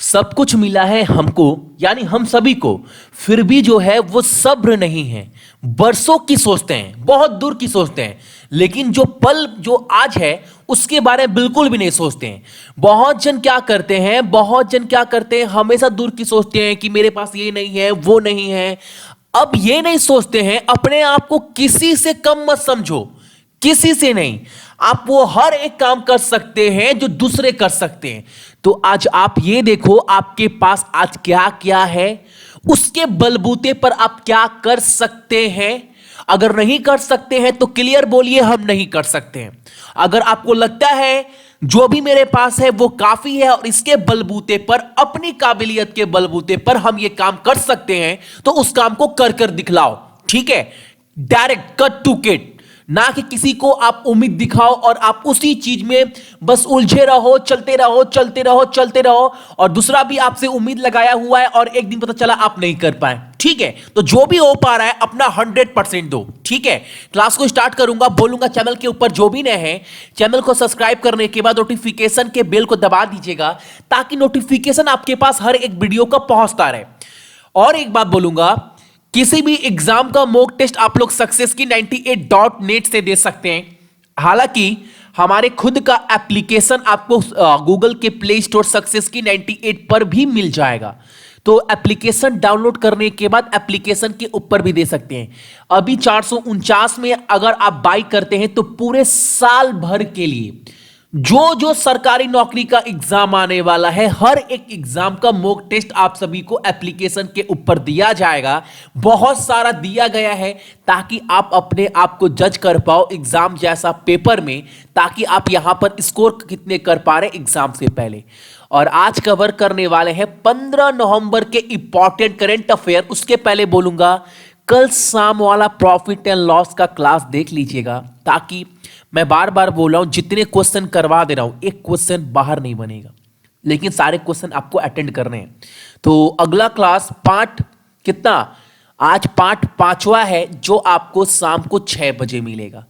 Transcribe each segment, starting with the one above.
सब कुछ मिला है हमको, यानी हम सभी को, फिर भी जो है वो सब्र नहीं है। बरसों की सोचते हैं, बहुत दूर की सोचते हैं, लेकिन जो पल जो आज है उसके बारे में बिल्कुल भी नहीं सोचते हैं। बहुत जन क्या करते हैं, हमेशा दूर की सोचते हैं कि मेरे पास ये नहीं है, वो नहीं है। अब ये नहीं सोचते हैं, अपने आप को किसी से कम मत समझो, किसी से नहीं। आप वो हर एक काम कर सकते हैं जो दूसरे कर सकते हैं। तो आज आप ये देखो आपके पास आज क्या क्या है, उसके बलबूते पर आप क्या कर सकते हैं। अगर नहीं कर सकते हैं तो क्लियर बोलिए हम नहीं कर सकते हैं। अगर आपको लगता है जो भी मेरे पास है वो काफी है और इसके बलबूते पर, अपनी काबिलियत के बलबूते पर हम ये काम कर सकते हैं, तो उस काम को कर कर दिखलाओ। ठीक है, डायरेक्ट कट टू किट, ना कि किसी को आप उम्मीद दिखाओ और आप उसी चीज में बस उलझे रहो, चलते रहो चलते रहो चलते रहो, और दूसरा भी आपसे उम्मीद लगाया हुआ है और एक दिन पता चला आप नहीं कर पाए। ठीक है, तो जो भी हो पा रहा है अपना 100% दो। ठीक है, क्लास को स्टार्ट करूंगा, बोलूंगा चैनल के ऊपर जो भी नए हैं चैनल को सब्सक्राइब करने के बाद नोटिफिकेशन के बेल को दबा दीजिएगा, ताकि नोटिफिकेशन आपके पास हर एक वीडियो का पहुंचता रहे। और एक बात बोलूंगा, किसी भी एग्जाम का मॉक टेस्ट आप लोग सक्सेस की 98.net से दे सकते हैं। हालांकि हमारे खुद का एप्लीकेशन आपको गूगल के प्ले स्टोर सक्सेस की 98 पर भी मिल जाएगा। तो एप्लीकेशन डाउनलोड करने के बाद एप्लीकेशन के ऊपर भी दे सकते हैं। अभी 449 में अगर आप बाई करते हैं तो पूरे साल भर के लिए जो जो सरकारी नौकरी का एग्जाम आने वाला है, हर एक एग्जाम का मॉक टेस्ट आप सभी को एप्लीकेशन के ऊपर दिया जाएगा। बहुत सारा दिया गया है ताकि आप अपने आप को जज कर पाओ एग्जाम जैसा पेपर में, ताकि आप यहां पर स्कोर कितने कर पा रहे एग्जाम से पहले। और आज कवर करने वाले हैं 15 नवंबर के इंपॉर्टेंट करंट अफेयर। उसके पहले बोलूंगा कल शाम वाला प्रॉफिट एंड लॉस का क्लास देख लीजिएगा, ताकि मैं बार बार बोल रहा हूं जितने क्वेश्चन करवा दे रहा हूं एक क्वेश्चन बाहर नहीं बनेगा, लेकिन सारे क्वेश्चन आपको अटेंड करने हैं। तो अगला क्लास पार्ट कितना, आज पार्ट 5वां है जो आपको शाम को 6 बजे मिलेगा।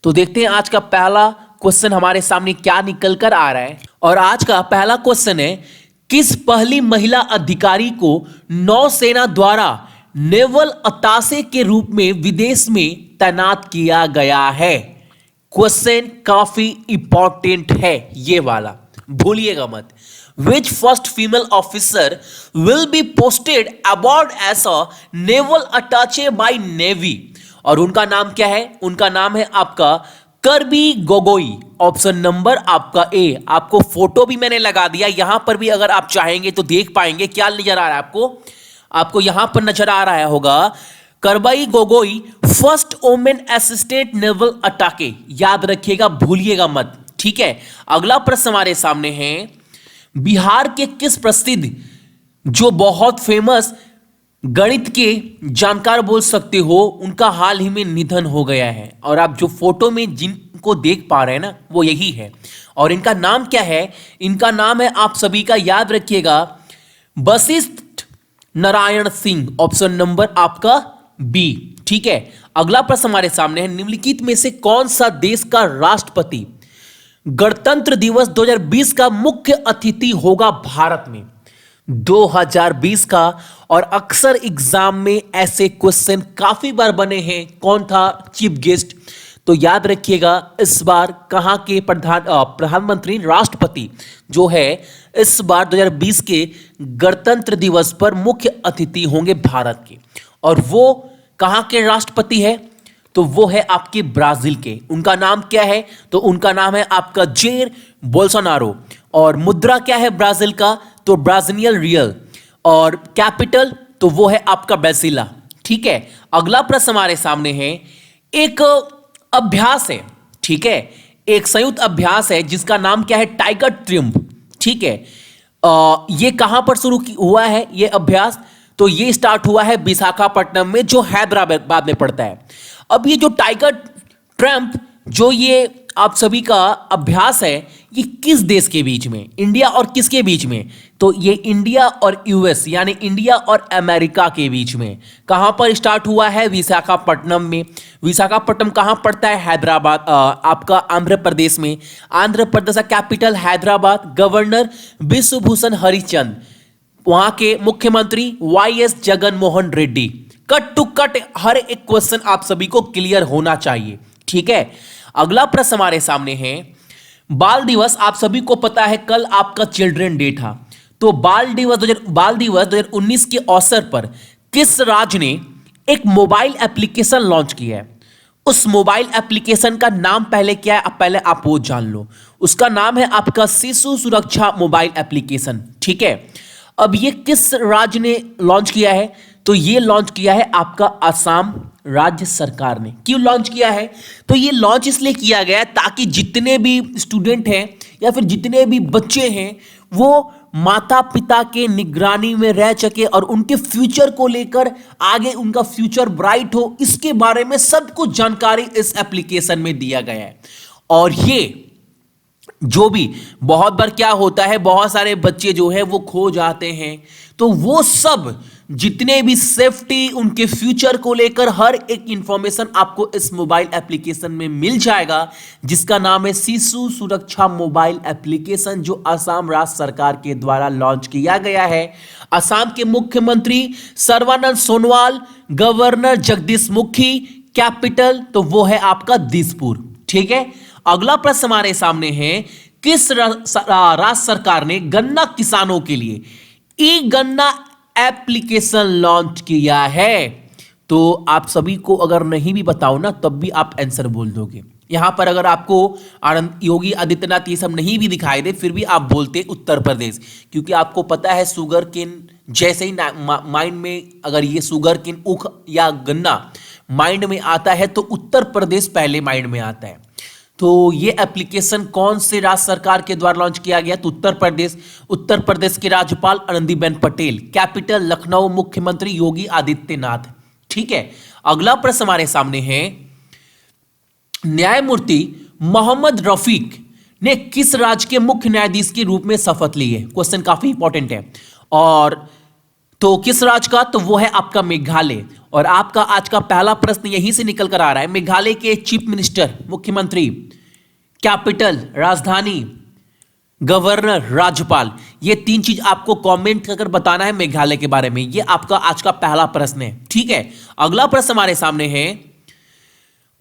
तो देखते हैं आज का पहला क्वेश्चन हमारे सामने क्या निकल कर आ रहा है। और आज का पहला क्वेश्चन है, किस पहली महिला अधिकारी को नौसेना द्वारा नेवल अताशे के रूप में विदेश में तैनात किया गया है। क्वेश्चन काफी इंपॉर्टेंट है ये वाला, भूलिएगा मत। Which first female officer will be posted aboard as a naval attache by navy. और उनका नाम क्या है, उनका नाम है आपका करबी गोगोई। ऑप्शन नंबर आपका ए। आपको फोटो भी मैंने लगा दिया, यहां पर भी अगर आप चाहेंगे तो देख पाएंगे। क्या नजर आ रहा है आपको यहां पर नजर आ रहा होगा Karabi Gogoi first women assistant naval attache. याद रखिएगा, भूलिएगा मत। ठीक है, अगला प्रश्न हमारे सामने है, बिहार के किस प्रसिद्ध जो बहुत फेमस गणित के जानकार बोल सकते हो, उनका हाल ही में निधन हो गया है। और आप जो फोटो में जिनको देख पा रहे हैं ना, वो यही है। और इनका नाम क्या है, इनका नाम है आप सभी का, याद रखिएगा, वशिष्ठ नारायण सिंह। ऑप्शन नंबर आपका बी। ठीक है, अगला प्रश्न हमारे सामने है, निम्नलिखित में से कौन सा देश का राष्ट्रपति गणतंत्र दिवस 2020 का मुख्य अतिथि होगा भारत में 2020 का। और अक्सर एग्जाम में ऐसे क्वेश्चन काफी बार बने हैं, कौन था चीफ गेस्ट। तो याद रखिएगा, इस बार कहां के प्रधानमंत्री राष्ट्रपति जो है इस बार 2020 के गणतंत्र दिवस पर मुख्य अतिथि होंगे भारत के। और वो कहां के राष्ट्रपति है, तो वो है आपके ब्राजील के। उनका नाम क्या है, तो उनका नाम है आपका जेर बोल्सोनारो। और मुद्रा क्या है ब्राजील का, तो ब्राजीलियन रियल। और कैपिटल तो वो है आपका ब्रासिला। ठीक है, अगला प्रश्न हमारे सामने है, एक अभ्यास है। ठीक है, एक संयुक्त अभ्यास है जिसका नाम क्या है, टाइगर ट्रिम्फ। ठीक है, ये कहां पर शुरू हुआ है ये अभ्यास, तो ये स्टार्ट हुआ है विशाखापट्टनम में, जो हैदराबाद में पड़ता है। अब ये जो टाइगर ट्रम्प जो ये आप सभी का अभ्यास है, ये किस देश के बीच में, इंडिया और किसके बीच में, तो ये इंडिया और यूएस यानी इंडिया और अमेरिका के बीच में। कहां पर स्टार्ट हुआ है, विशाखापट्टनम में। विशाखापट्टनम कहां पड़ता है, हैदराबाद, आपका आंध्र प्रदेश में। आंध्र प्रदेश का कैपिटल हैदराबाद। गवर्नर विश्वभूषण हरिचंद। वहां के मुख्यमंत्री YS Jagan Mohan Reddy. Cut to cut हर एक क्वेश्चन आप सभी को क्लियर होना चाहिए, ठीक है। अगला प्रश्न हमारे सामने है, बाल दिवस आप सभी को पता है कल आपका चिल्ड्रन डे था, तो बाल दिवस 2019 के अवसर पर किस राज्य ने एक मोबाइल एप्लीकेशन लॉन्च किया है? उस मोबाइल एप्लीकेशन का नाम पहले क्या है, पहले आप वो जान लो। उसका नाम है आपका शिशु सुरक्षा मोबाइल एप्लीकेशन, ठीक है। अब ये किस राज्य ने लॉन्च किया है? तो ये लॉन्च किया है आपका असम राज्य सरकार ने। क्यों लॉन्च किया है? तो ये लॉन्च इसलिए किया गया है ताकि जितने भी स्टूडेंट हैं या फिर जितने भी बच्चे हैं वो माता पिता के निगरानी में रह सके और उनके फ्यूचर को लेकर आगे उनका फ्यूचर ब्राइट हो, इसके बारे में सब कुछ जानकारी इस एप्लीकेशन में दिया गया है। और ये जो भी बहुत बार क्या होता है, बहुत सारे बच्चे जो है वो खो जाते हैं, तो वो सब जितने भी सेफ्टी उनके फ्यूचर को लेकर हर एक इंफॉर्मेशन आपको इस मोबाइल एप्लीकेशन में मिल जाएगा, जिसका नाम है शिशु सुरक्षा मोबाइल एप्लीकेशन, जो असम राज्य सरकार के द्वारा लॉन्च किया गया है। असम के मुख्यमंत्री सर्बानंद सोनोवाल, गवर्नर जगदीश मुखी, कैपिटल तो वो है आपका दिसपुर, ठीक है। अगला प्रश्न हमारे सामने है, किस राज्य सरकार ने गन्ना किसानों के लिए ई गन्ना एप्लीकेशन लॉन्च किया है? तो आप सभी को अगर नहीं भी बताओ ना तब भी आप आंसर बोल दोगे। यहां पर अगर आपको योगी आदित्यनाथ ये सब नहीं भी दिखाई दे फिर भी आप बोलते उत्तर प्रदेश, क्योंकि आपको पता है शुगर केन जैसे ही माइंड में अगर ये शुगर केन ऊख या गन्ना माइंड में आता है तो उत्तर प्रदेश पहले माइंड में आता है। तो ये एप्लीकेशन कौन से राज्य सरकार के द्वारा लॉन्च किया गया? तो उत्तर प्रदेश के राज्यपाल आनंदीबेन पटेल, कैपिटल लखनऊ, मुख्यमंत्री योगी आदित्यनाथ, ठीक है। अगला प्रश्न हमारे सामने है, न्यायमूर्ति मोहम्मद रफीक ने किस राज्य के मुख्य न्यायाधीश के रूप में शपथ ली है? क्वेश्चन काफी इंपॉर्टेंट है। और तो किस राज्य का? तो वो है आपका मेघालय। और आपका आज का पहला प्रश्न यहीं से निकल कर आ रहा है, मेघालय के चीफ मिनिस्टर, मुख्यमंत्री, कैपिटल राजधानी, गवर्नर, राज्यपाल, ये तीन चीज आपको कमेंट कर बताना है मेघालय के बारे में। ये आपका आज का पहला प्रश्न है, ठीक है। अगला प्रश्न हमारे सामने है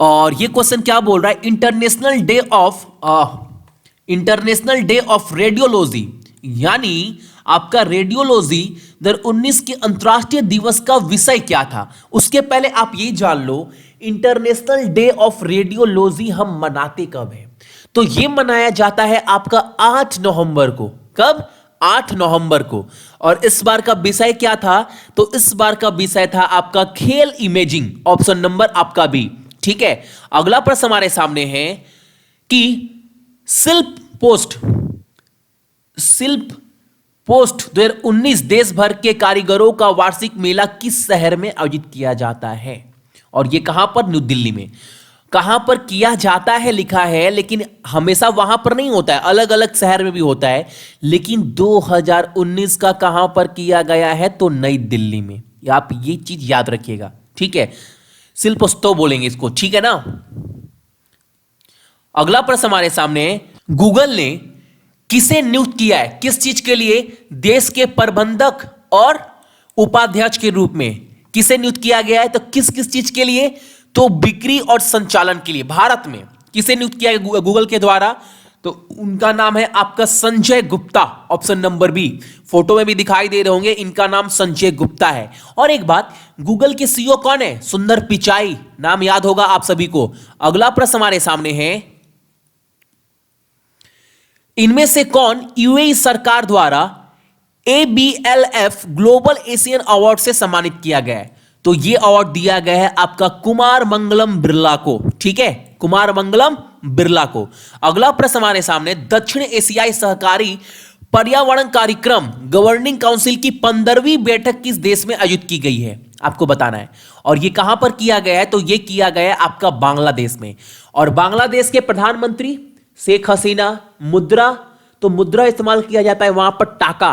और ये क्वेश्चन क्या बोल रहा है, इंटरनेशनल डे ऑफ रेडियोलॉजी, यानी आपका रेडियोलॉजी 2019 के अंतरराष्ट्रीय दिवस का विषय क्या था? उसके पहले आप ये जान लो इंटरनेशनल डे ऑफ रेडियोलॉजी हम मनाते कब है? तो ये मनाया जाता है आपका 8 नवंबर को। कब? 8 नवंबर को। और इस बार का विषय क्या था? तो इस बार का विषय था आपका खेल इमेजिंग, ऑप्शन नंबर आपका बी, ठीक है। अगला प्रश्न हमारे सामने है कि शिल्प पोस्ट 2019 देश भर के कारीगरों का वार्षिक मेला किस शहर में आयोजित किया जाता है? और ये कहां पर? न्यू दिल्ली में। कहां पर किया जाता है लिखा है, लेकिन हमेशा वहां पर नहीं होता है, अलग अलग शहर में भी होता है। लेकिन 2019 का कहां पर किया गया है? तो नई दिल्ली में। आप ये चीज याद रखिएगा, ठीक है। शिल्पोत्सव बोलेंगे इसको, ठीक है ना। अगला प्रश्न हमारे सामने, गूगल ने किसे नियुक्त किया है? किस चीज के लिए? देश के प्रबंधक और उपाध्यक्ष के रूप में किसे नियुक्त किया गया है? तो किस किस चीज के लिए? तो बिक्री और संचालन के लिए। भारत में किसे नियुक्त किया गया गूगल के द्वारा? तो उनका नाम है आपका Sanjay Gupta, option number B. Photo में भी दिखाई दे रहे होंगे, इनका नाम संजय गुप्ता है। और एक बात, गूगल के सीईओ कौन है? सुंदर पिचाई, नाम याद होगा आप सभी को। अगला प्रश्न हमारे सामने है, इनमें से कौन यूएई सरकार द्वारा ABLF ग्लोबल एशियन अवार्ड से सम्मानित किया गया है? तो यह अवार्ड दिया गया है आपका कुमार मंगलम बिरला को, ठीक है, कुमार मंगलम बिरला को। अगला प्रश्न हमारे सामने, दक्षिण एशियाई सहकारी पर्यावरण कार्यक्रम गवर्निंग काउंसिल की 15वीं बैठक किस देश में आयोजित की गई है? आपको बताना है। और यह कहां पर किया गया है? तो यह किया गया है आपका बांग्लादेश में। और बांग्लादेश के प्रधानमंत्री शेख हसीना, मुद्रा, तो मुद्रा इस्तेमाल किया जाता है वहां पर टाका,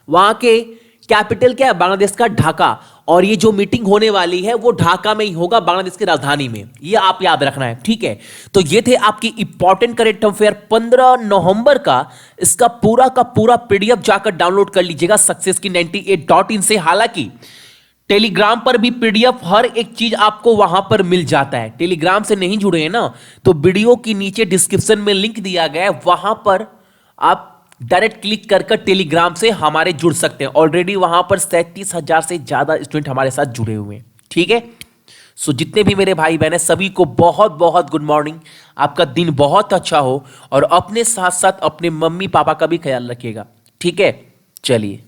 वहां के कैपिटल क्या है? बांग्लादेश का ढाका। और ये जो मीटिंग होने वाली है वो ढाका में ही होगा, बांग्लादेश की राजधानी में। ये आप याद रखना है, ठीक है। तो ये थे आपकी इंपॉर्टेंट करेंट अफेयर 15 नवंबर का। इसका पूरा पीडीएफ जाकर डाउनलोड कर लीजिएगा सक्सेस की 98.in से। हालांकि टेलीग्राम पर भी पीडीएफ हर एक चीज आपको वहां पर मिल जाता है। टेलीग्राम से नहीं जुड़े हैं ना, तो वीडियो की नीचे डिस्क्रिप्शन में लिंक दिया गया है, वहां पर आप डायरेक्ट क्लिक कर टेलीग्राम से हमारे जुड़ सकते हैं। ऑलरेडी वहां पर 37,000 से ज्यादा स्टूडेंट हमारे साथ जुड़े हुए हैं, ठीक है। सो जितने भी मेरे भाई बहन हैं सभी को बहुत बहुत गुड मॉर्निंग। आपका दिन बहुत अच्छा हो और अपने साथ साथ अपने मम्मी पापा का भी ख्याल रखिएगा, ठीक है। चलिए।